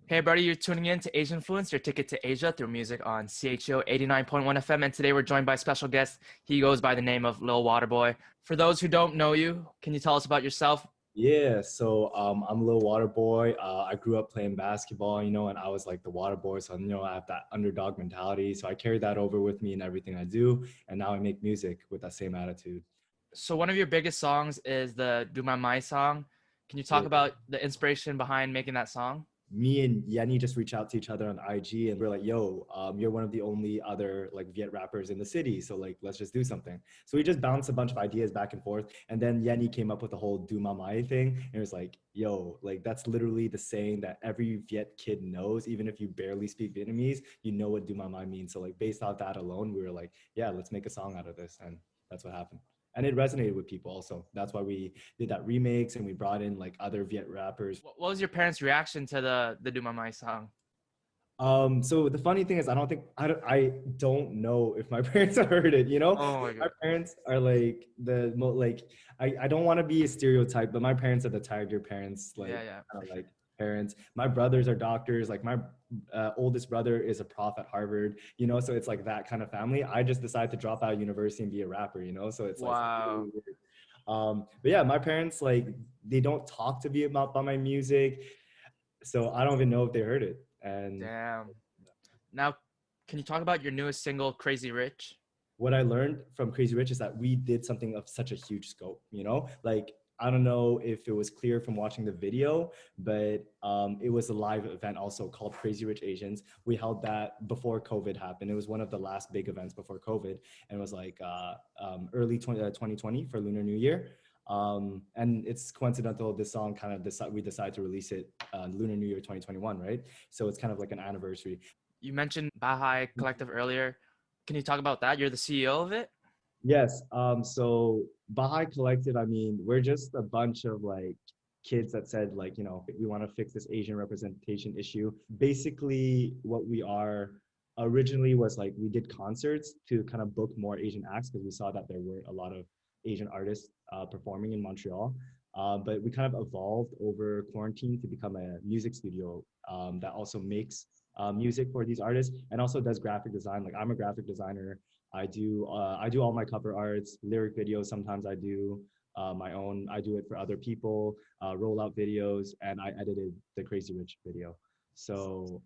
Hey, everybody, you're tuning in to Asianfluence, your ticket to Asia through music on CHO 89.1 FM. And today we're joined by a special guest. He goes by the name of Lil Waterboi. For those who don't know you, can you tell us about yourself? I'm Lil Waterboi. I grew up playing basketball, and I was like the water boy. So, I have that underdog mentality. So I carry that over with me in everything I do. And now I make music with that same attitude. So one of your biggest songs is the Do My Mai song. Can you talk Yeah. about the inspiration behind making that song? Me and Yenny just reached out to each other on IG and we're like, yo, you're one of the only other like Viet rappers in the city. So like, let's just do something. So we just bounced a bunch of ideas back and forth. And then Yenny came up with the whole Do Mamai thing. And it was like, yo, like that's literally the saying that every Viet kid knows. Even if you barely speak Vietnamese, you know what Do Mamai means. So like based off that alone, we were like, yeah, let's make a song out of this. And that's what happened. And it resonated with people also. That's why we did that remix and we brought in like other Viet rappers. What was your parents' reaction to the Do My Mai song? So the funny thing is, I don't know if my parents have heard it. Oh my My God. parents are like I don't want to be a stereotype, but my parents are the tiger parents, like Yeah, yeah. kind of like parents. My brothers are doctors. Like my oldest brother is a prof at Harvard. So it's like that kind of family. I just decided to drop out of university and be a rapper. So it's like Wow. really weird. But yeah, my parents like they don't talk to me about my music, so I don't even know if they heard it. And Damn. Now, can you talk about your newest single, Crazy Rich? what I learned from Crazy Rich is that we did something of such a huge scope, like I don't know if it was clear from watching the video, but it was a live event also called Crazy Rich Asians. We held that before COVID happened. It was one of the last big events before COVID, and it was like early 2020 for Lunar New Year. And it's coincidental. This song kind of we decided to release it Lunar New Year 2021, right? So it's kind of like an anniversary. You mentioned Bahai Collective earlier. Can you talk about that? You're the CEO of it? Yes. So Bahai Collective, I mean, we're just a bunch of like kids that said like, we want to fix this Asian representation issue. Basically, what we are originally was like we did concerts to kind of book more Asian acts because we saw that there were a lot of Asian artists performing in Montreal. But we kind of evolved over quarantine to become a music studio that also makes music for these artists and also does graphic design. Like I'm a graphic designer. I do all my cover arts, lyric videos. Sometimes I do my own. I do it for other people, rollout videos, and I edited the Crazy Rich video. So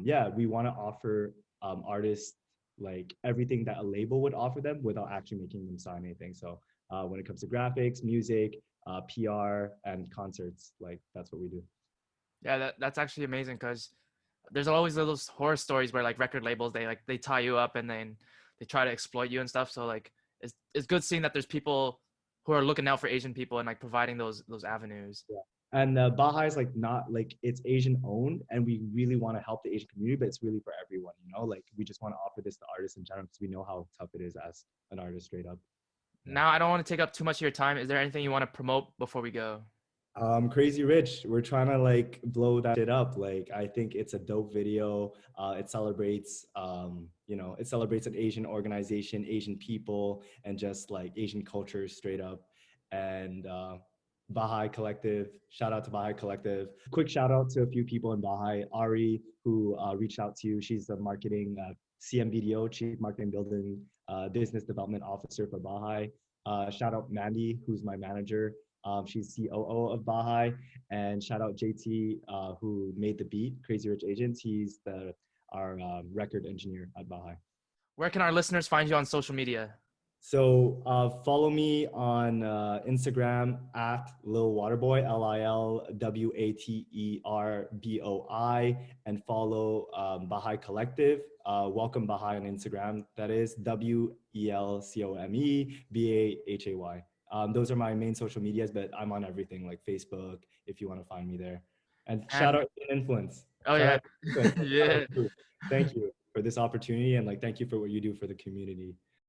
yeah, we want to offer artists like everything that a label would offer them without actually making them sign anything. So when it comes to graphics, music, PR, and concerts, like that's what we do. Yeah, that's actually amazing because there's always those horror stories where like record labels they tie you up and then they try to exploit you and stuff. So like it's good seeing that there's people who are looking out for Asian people and like providing those avenues. Yeah. And Baja is like not like it's Asian owned, and we really want to help the Asian community, but it's really for everyone. Like we just want to offer this to artists in general because we know how tough it is as an artist, straight up. Yeah. Now I don't want to take up too much of your time. Is there anything you want to promote before we go? Crazy Rich, we're trying to like blow that shit up. Like I think it's a dope video. It celebrates an Asian organization, Asian people, and just like Asian culture straight up. And Bahai Collective, shout out to Bahai Collective. Quick shout out to a few people in Bahai. Ari, who reached out to you. She's the marketing CMBDO, Chief Marketing Building Business Development Officer for Bahai. Shout out Mandy, who's my manager. She's COO of Bahai, and shout out JT, who made the beat, Crazy Rich Agents. He's our record engineer at Bahai. Where can our listeners find you on social media? So follow me on Instagram at Lil Waterboi, LilWaterboi, and follow Bahai Collective. Welcome Bahai on Instagram. That is WELCOMEBAHAY. Those are my main social medias, but I'm on everything like Facebook if you want to find me there. And shout And out Influence. oh Shout yeah, out Influence. yeah. Thank you for this opportunity and like thank you for what you do for the community.